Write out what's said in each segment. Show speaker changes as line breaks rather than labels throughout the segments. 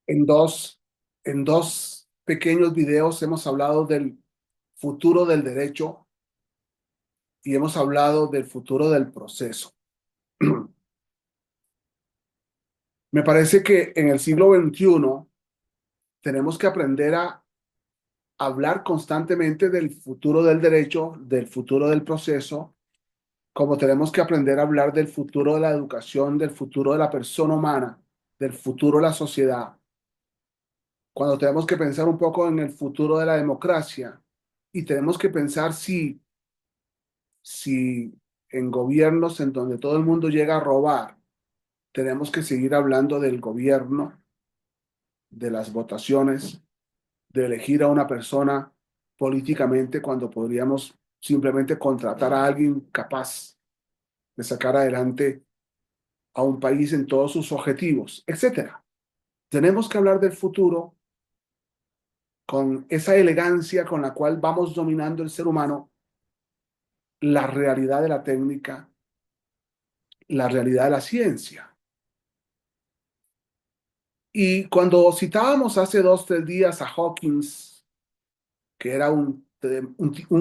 En dos pequeños videos hemos hablado del futuro del derecho y hemos hablado del futuro del proceso. Me parece que en el siglo XXI tenemos que aprender a hablar constantemente del futuro del derecho, del futuro del proceso, como tenemos que aprender a hablar del futuro de la educación, del futuro de la persona humana, del futuro de la sociedad. Cuando tenemos que pensar un poco en el futuro de la democracia y tenemos que pensar si en gobiernos en donde todo el mundo llega a robar, tenemos que seguir hablando del gobierno, de las votaciones, de elegir a una persona políticamente cuando podríamos simplemente contratar a alguien capaz de sacar adelante a un país en todos sus objetivos, etcétera. Tenemos que hablar del futuro con esa elegancia con la cual vamos dominando el ser humano, la realidad de la técnica, la realidad de la ciencia. Y cuando citábamos hace 2, 3 días a Hawkins, que era un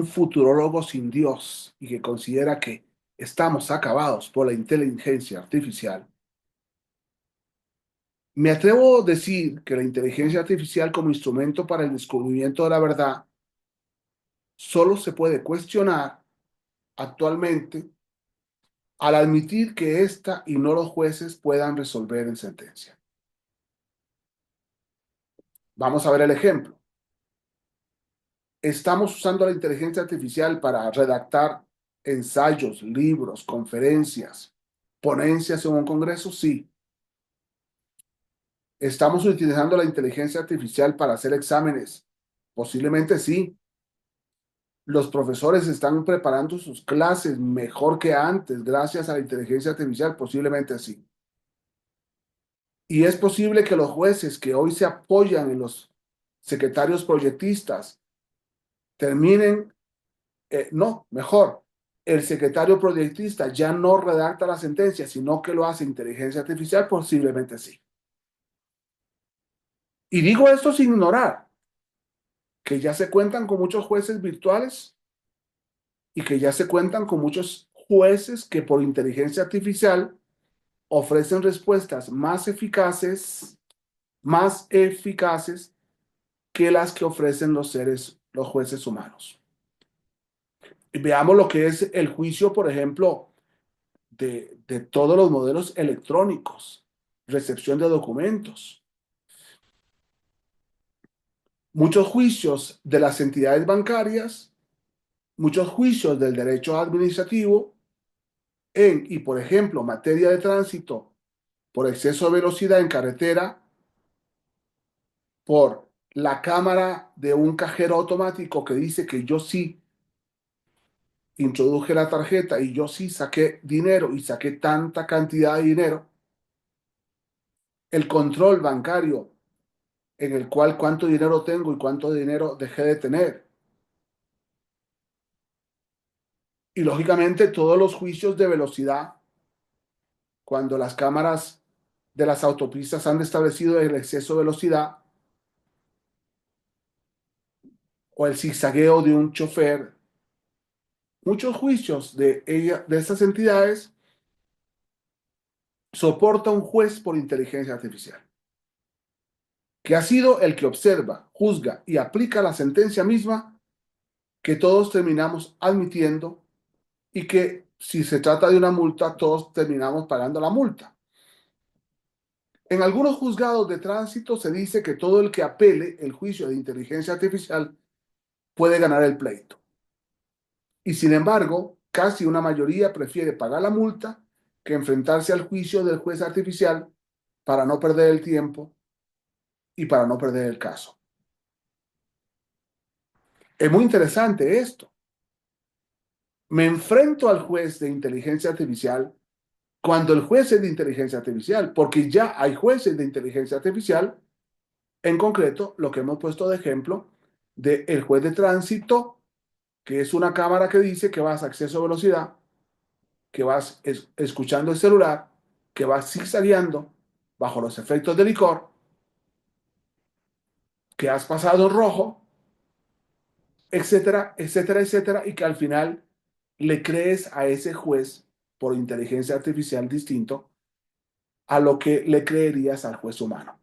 futurólogo sin Dios y que considera que estamos acabados por la inteligencia artificial, me atrevo a decir que la inteligencia artificial como instrumento para el descubrimiento de la verdad solo se puede cuestionar actualmente al admitir que ésta y no los jueces puedan resolver en sentencia. Vamos a ver el ejemplo. ¿Estamos usando la inteligencia artificial para redactar ensayos, libros, conferencias, ponencias en un congreso? Sí. ¿Estamos utilizando la inteligencia artificial para hacer exámenes? Posiblemente sí. Los profesores están preparando sus clases mejor que antes gracias a la inteligencia artificial, posiblemente sí. Y es posible que los jueces que hoy se apoyan en los secretarios proyectistas terminen, no, mejor, el secretario proyectista ya no redacta la sentencia, sino que lo hace inteligencia artificial, posiblemente sí. Y digo esto sin ignorar que ya se cuentan con muchos jueces virtuales y que ya se cuentan con muchos jueces que por inteligencia artificial ofrecen respuestas más eficaces que las que ofrecen los jueces humanos. Y veamos lo que es el juicio, por ejemplo, de todos los modelos electrónicos, recepción de documentos. Muchos juicios de las entidades bancarias, muchos juicios del derecho administrativo y por ejemplo, materia de tránsito por exceso de velocidad en carretera, por la cámara de un cajero automático que dice que yo sí introduje la tarjeta y yo sí saqué dinero y saqué tanta cantidad de dinero, el control bancario en el cual cuánto dinero tengo y cuánto dinero dejé de tener. Y lógicamente todos los juicios de velocidad, cuando las cámaras de las autopistas han establecido el exceso de velocidad o el zigzagueo de un chofer, muchos juicios de estas entidades soporta un juez por inteligencia artificial, que ha sido el que observa, juzga y aplica la sentencia misma que todos terminamos admitiendo y que si se trata de una multa, todos terminamos pagando la multa. En algunos juzgados de tránsito se dice que todo el que apele el juicio de inteligencia artificial puede ganar el pleito. Y sin embargo, casi una mayoría prefiere pagar la multa que enfrentarse al juicio del juez artificial para no perder el tiempo y para no perder el caso. Es muy interesante esto. Me enfrento al juez de inteligencia artificial cuando el juez es de inteligencia artificial, porque ya hay jueces de inteligencia artificial, en concreto lo que hemos puesto de ejemplo del juez de tránsito, que es una cámara que dice que vas a exceso de velocidad, que vas escuchando el celular, que vas zigzagueando bajo los efectos de licor que has pasado en rojo, etcétera, etcétera, etcétera, y que al final le crees a ese juez por inteligencia artificial distinto a lo que le creerías al juez humano.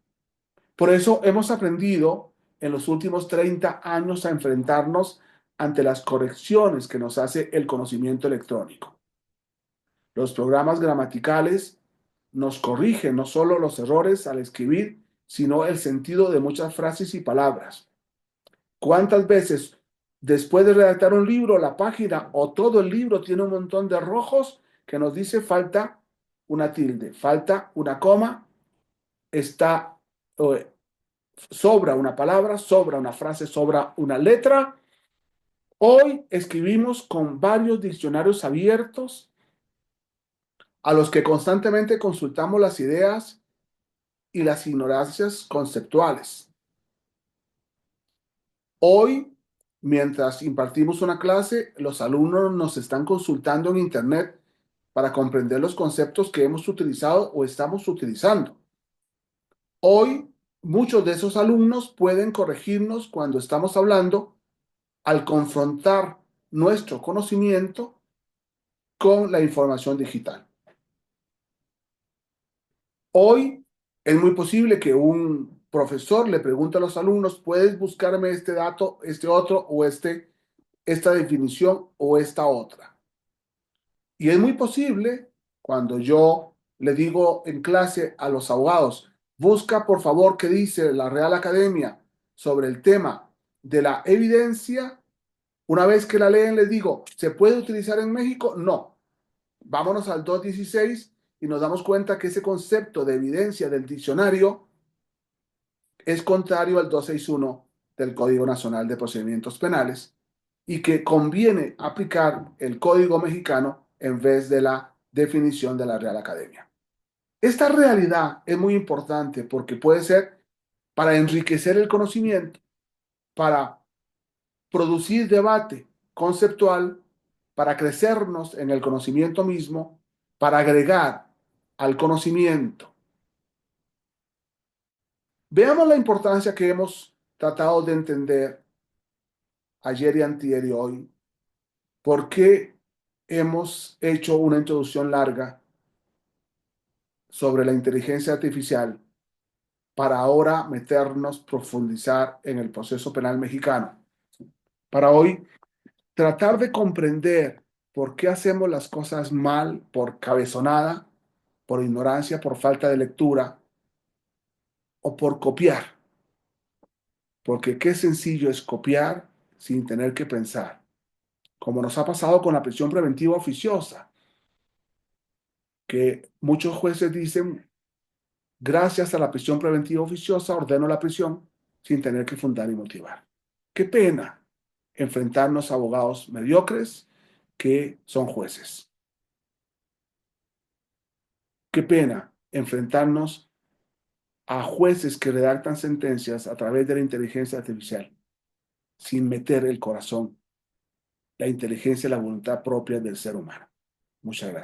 Por eso hemos aprendido en los últimos 30 años a enfrentarnos ante las correcciones que nos hace el conocimiento electrónico. Los programas gramaticales nos corrigen no solo los errores al escribir, sino el sentido de muchas frases y palabras. ¿Cuántas veces después de redactar un libro, la página o todo el libro tiene un montón de rojos que nos dice falta una tilde, falta una coma, está, sobra una palabra, sobra una frase, sobra una letra? Hoy escribimos con varios diccionarios abiertos a los que constantemente consultamos las ideas y las ignorancias conceptuales. Hoy, mientras impartimos una clase, los alumnos nos están consultando en Internet para comprender los conceptos que hemos utilizado o estamos utilizando. Hoy, muchos de esos alumnos pueden corregirnos cuando estamos hablando al confrontar nuestro conocimiento con la información digital. Hoy es muy posible que un profesor le pregunte a los alumnos: ¿puedes buscarme este dato, este otro o esta definición o esta otra? Y es muy posible, cuando yo le digo en clase a los abogados: busca por favor qué dice la Real Academia sobre el tema de la evidencia, una vez que la leen les digo: ¿se puede utilizar en México? No. Vámonos al 216 y nos damos cuenta que ese concepto de evidencia del diccionario es contrario al 261 del Código Nacional de Procedimientos Penales, y que conviene aplicar el Código Mexicano en vez de la definición de la Real Academia. Esta realidad es muy importante porque puede ser para enriquecer el conocimiento, para producir debate conceptual, para crecernos en el conocimiento mismo, para agregar al conocimiento. Veamos la importancia que hemos tratado de entender ayer y antier y hoy. ¿Por qué hemos hecho una introducción larga sobre la inteligencia artificial para ahora meternos, profundizar en el proceso penal mexicano? Para hoy tratar de comprender por qué hacemos las cosas mal, por cabezonada, por ignorancia, por falta de lectura o por copiar. Porque qué sencillo es copiar sin tener que pensar, como nos ha pasado con la prisión preventiva oficiosa, que muchos jueces dicen: gracias a la prisión preventiva oficiosa ordeno la prisión, sin tener que fundar y motivar. Qué pena enfrentarnos a abogados mediocres que son jueces. Qué pena enfrentarnos a jueces que redactan sentencias a través de la inteligencia artificial, sin meter el corazón, la inteligencia y la voluntad propia del ser humano. Muchas gracias.